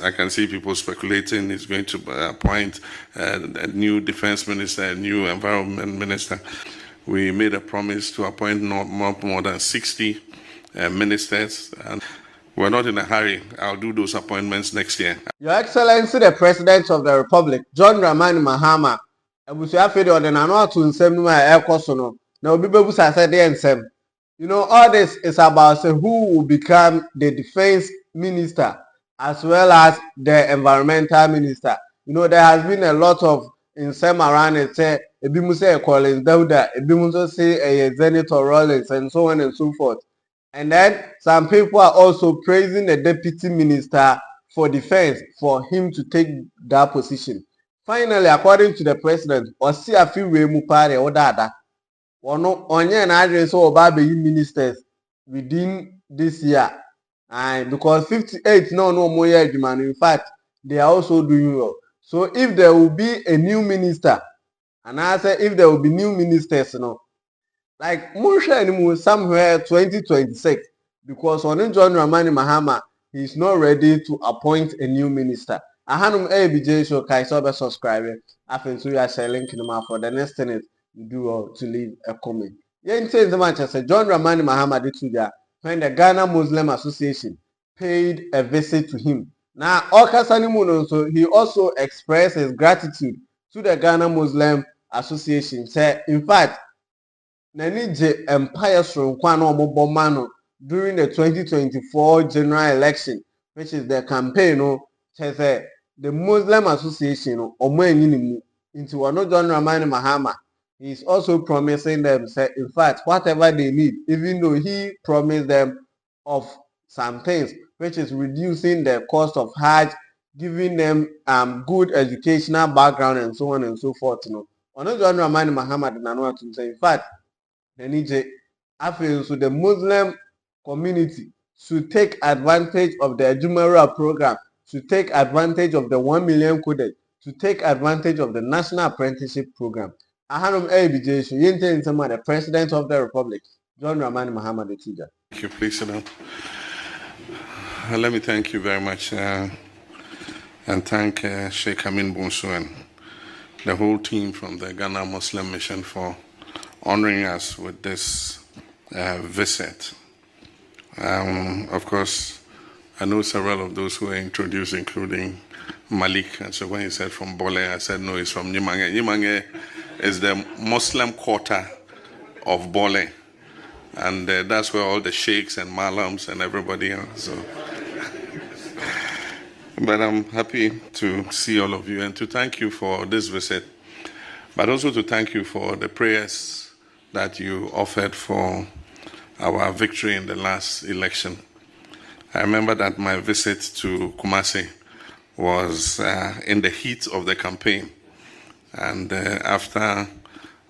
I can see people speculating he's going to appoint a new defense minister, a new environment minister. We made a promise to appoint not more than 60 ministers, and we're not in a hurry. I'll do those appointments next year. Your Excellency, the President of the Republic, John Dramani Mahama, abusuafo de ordinary to nsem no a ekoso no na obi bebusa say de nsem. You know, all this is about say who will become the defense minister as well as the environmental minister. You know, there has been a lot of nsem around it. Say ebi mu say Collins Dauda, ebi mu so say Zanetor Rawlings, and so on and so forth. And then some people are also praising the deputy minister for defense for him to take that position. Finally, according to the president, Osi afiwe mu pare odada. Ono onye na adwene so oba be ministers within this year. And because 58 no more year demand, in fact, they are also doing well. So if there will be a new minister, and I say if there will be new ministers, like Musha somewhere 2026, because on John Dramani Mahama, he is not ready to appoint a new minister. Ahanum ABJ show Kaisobe subscribing. I think so you are sharing for the next thing is you do to leave a comment. Yeah, in saying the Manchester John Dramani Mahama did to that when the Ghana Muslim Association paid a visit to him. Now, so he also expressed his gratitude to the Ghana Muslim Association. Said, in fact, Nanije Empire Sronkwana Mobomano during the 2024 general election, which is the campaign, the Muslim Association into one John Dramani Mahama. He is also promising them, in fact, whatever they need, even though he promised them of some things, which is reducing the cost of Hajj, giving them good educational background and so on and so forth. John Dramani Mahama did not want to say, in fact, so the Muslim community should take advantage of the Jumara program, should take advantage of the 1 million coded, to take advantage of the National Apprenticeship Program. Ahanum ABJ, the President of the Republic, John Dramani Mahama the teacher. Thank you, please sit down. Let me thank you very much and thank Sheikh Amin Bonsu and the whole team from the Ghana Muslim Mission for honoring us with this visit. Of course, I know several of those who were introduced, including Malik. And so when he said from Bole, I said, no, he's from Nimange. Nimange is the Muslim quarter of Bole. And that's where all the sheikhs and malams and everybody are. So. But I'm happy to see all of you and to thank you for this visit. But also to thank you for the prayers that you offered for our victory in the last election. I remember that my visit to Kumasi was in the heat of the campaign. And after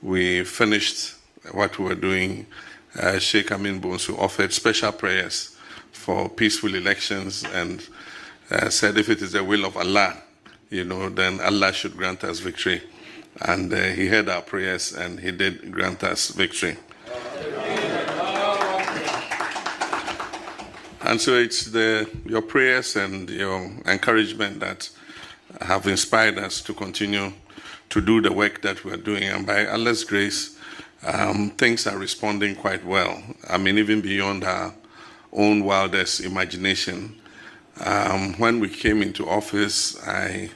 we finished what we were doing, Sheikh Amin Bonsu offered special prayers for peaceful elections and said if it is the will of Allah, then Allah should grant us victory. And he heard our prayers and he did grant us victory. And so it's your prayers and your encouragement that have inspired us to continue to do the work that we're doing. And by Allah's grace, things are responding quite well. I mean, even beyond our own wildest imagination. When we came into office, I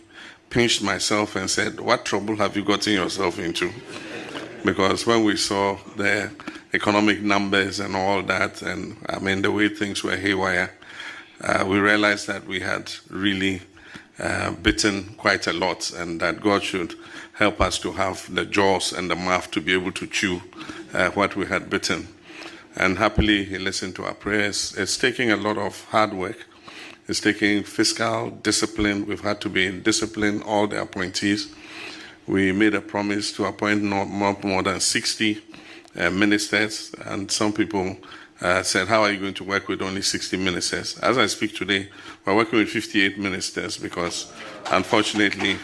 pinched myself and said, what trouble have you gotten yourself into? Because when we saw the economic numbers and all that, and I mean the way things were haywire, we realized that we had really bitten quite a lot, and that God should help us to have the jaws and the mouth to be able to chew what we had bitten. And happily, he listened to our prayers. It's taking a lot of hard work. It's taking fiscal discipline. We've had to be in discipline, all the appointees. We made a promise to appoint not more than 60 ministers, and some people said, how are you going to work with only 60 ministers? As I speak today, we're working with 58 ministers because, unfortunately,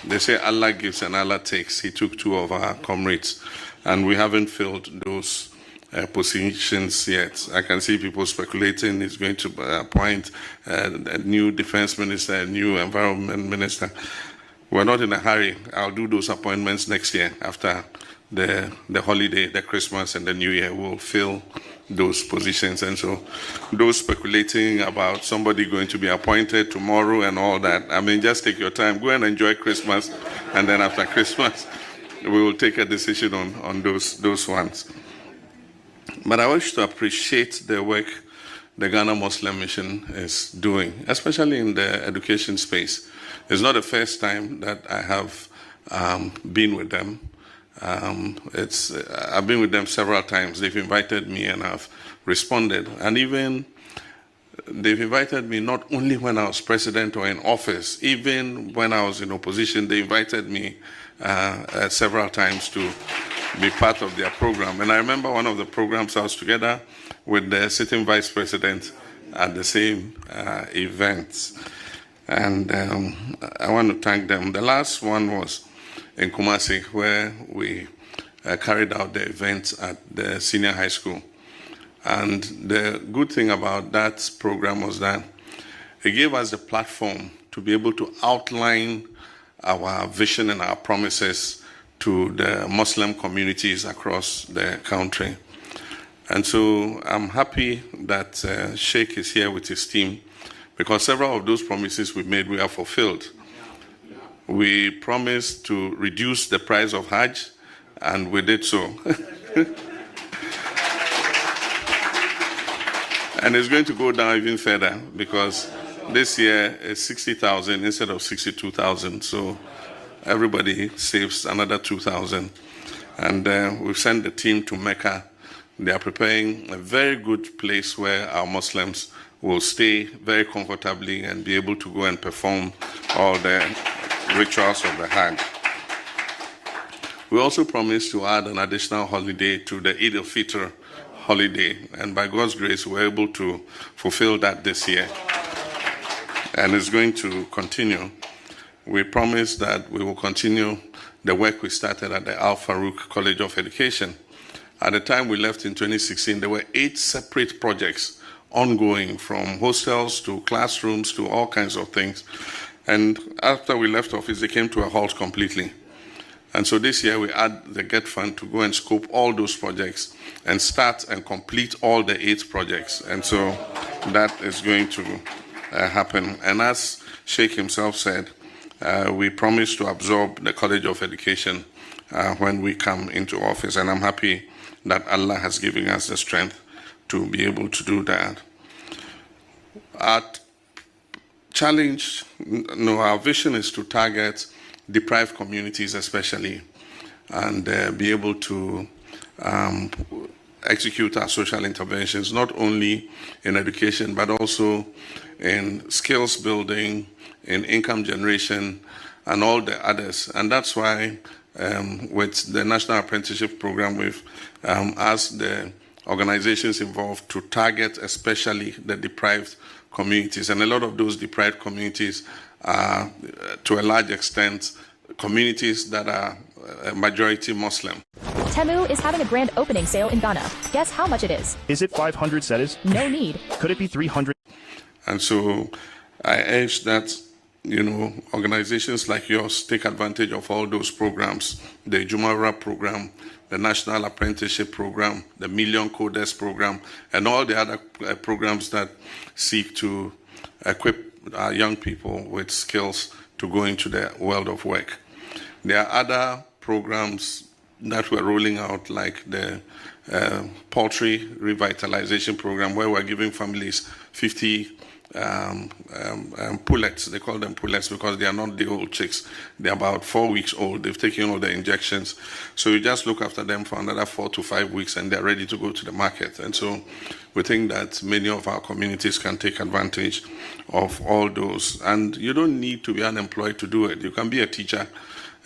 they say Allah gives and Allah takes. He took 2 of our comrades, and we haven't filled those positions yet. I can see people speculating he's going to appoint a new defense minister, a new environment minister. We're not in a hurry. I'll do those appointments next year after the holiday, the Christmas and the New Year. We'll fill those positions. And so those speculating about somebody going to be appointed tomorrow and all that, I mean, just take your time. Go and enjoy Christmas. And then after Christmas, we will take a decision on those ones. But I wish to appreciate the work the Ghana Muslim Mission is doing, especially in the education space. It's not the first time that I have been with them. I've been with them several times. They've invited me and I've responded. And even they've invited me not only when I was president or in office, even when I was in opposition, they invited me several times to be part of their program. And I remember one of the programs I was together with the sitting vice president at the same event. And I want to thank them. The last one was in Kumasi, where we carried out the event at the senior high school. And the good thing about that program was that it gave us the platform to be able to outline our vision and our promises to the Muslim communities across the country. And so I'm happy that Sheikh is here with his team, because several of those promises we made, we have fulfilled. We promised to reduce the price of Hajj, and we did so. And it's going to go down even further, because this year it's 60,000 instead of 62,000. So everybody saves another 2,000. And we've sent the team to Mecca. They are preparing a very good place where our Muslims will stay very comfortably and be able to go and perform all the rituals of the Hajj. We also promised to add an additional holiday to the Eid al-Fitr holiday, and by God's grace, we're able to fulfill that this year. And it's going to continue. We promise that we will continue the work we started at the Al Farouk College of Education. At the time we left in 2016, there were 8 separate projects ongoing, from hostels to classrooms to all kinds of things. And after we left office, they came to a halt completely. And so this year we add the GET Fund to go and scope all those projects and start and complete all the 8 projects. And so that is going to happen. And as Sheikh himself said, we promise to absorb the College of Education when we come into office. And I'm happy that Allah has given us the strength to be able to do that. Our challenge, our vision is to target deprived communities especially, and be able to execute our social interventions, not only in education, but also in skills building, in income generation, and all the others. And that's why with the National Apprenticeship Program, we've asked the organizations involved to target especially the deprived communities. And a lot of those deprived communities are, to a large extent, communities that are majority Muslim. Temu is having a grand opening sale in Ghana. Guess how much it is? Is it 500 cedis? No need. Could it be 300? And so I urge that, organizations like yours take advantage of all those programs, the Jumara program, the National Apprenticeship Program, the Million Coders Program, and all the other programs that seek to equip our young people with skills to go into the world of work. There are other programs that we're rolling out, like the poultry revitalization program, where we're giving families 50 pullets. They call them pullets because they are not the old chicks. They're about 4 weeks old. They've taken all the injections. So you just look after them for another 4 to 5 weeks and they're ready to go to the market. And so we think that many of our communities can take advantage of all those. And you don't need to be unemployed to do it. You can be a teacher.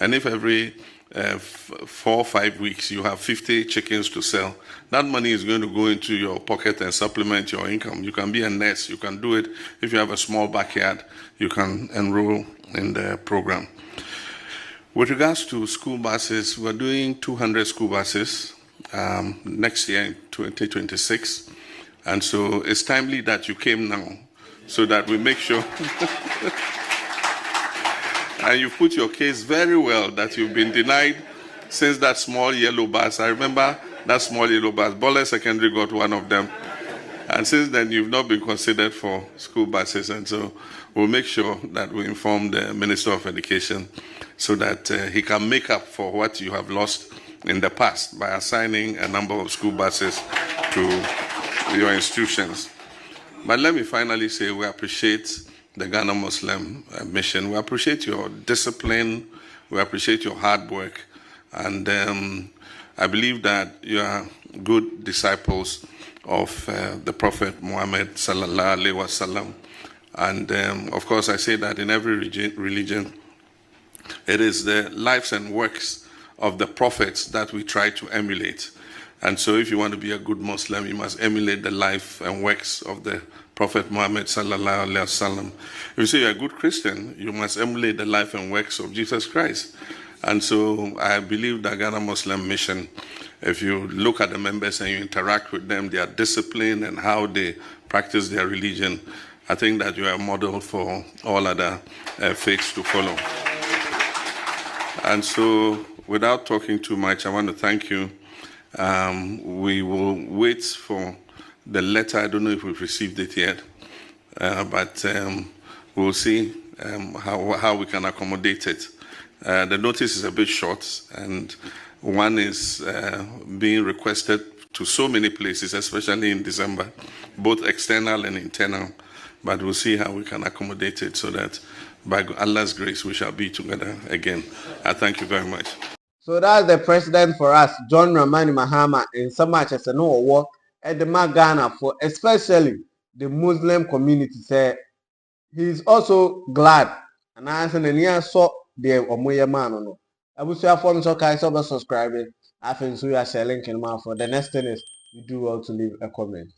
And if every 4 or 5 weeks you have 50 chickens to sell, that money is going to go into your pocket and supplement your income. You can be a nurse. You can do it. If you have a small backyard, you can enroll in the program. With regards to school buses, we're doing 200 school buses, next year in 2026. And so it's timely that you came now so that we make sure. And you put your case very well that you've been denied since that small yellow bus. I remember that small yellow bus. Bola Secondary got one of them. And since then, you've not been considered for school buses. And so we'll make sure that we inform the Minister of Education so that he can make up for what you have lost in the past by assigning a number of school buses to your institutions. But let me finally say we appreciate the Ghana Muslim mission. We appreciate your discipline. We appreciate your hard work. And I believe that you are good disciples of the Prophet Muhammad sallallahu alaihi wasallam. And of course, I say that in every religion, it is the lives and works of the prophets that we try to emulate. And so if you want to be a good Muslim, you must emulate the life and works of the Prophet Muhammad sallallahu alaihi wasallam. If you say you're a good Christian, you must emulate the life and works of Jesus Christ. And so I believe the Ghana Muslim mission, if you look at the members and you interact with them, their discipline and how they practice their religion, I think that you are a model for all other faiths to follow. And so without talking too much, I want to thank you. We will wait for the letter. I don't know if we've received it yet, but we'll see how we can accommodate it. The notice is a bit short, and one is being requested to so many places, especially in December, both external and internal. But we'll see how we can accommodate it so that by Allah's grace we shall be together again. I thank you very much. So that's the president for us, John Dramani Mahama, in so much as a no work at the Ghana for especially the Muslim community. Say he's also glad, and I said, and saw the Omoya man. No, I will say, for so guys, subscribing. I think so. You are sharing link in for the next thing is you do well to leave a comment.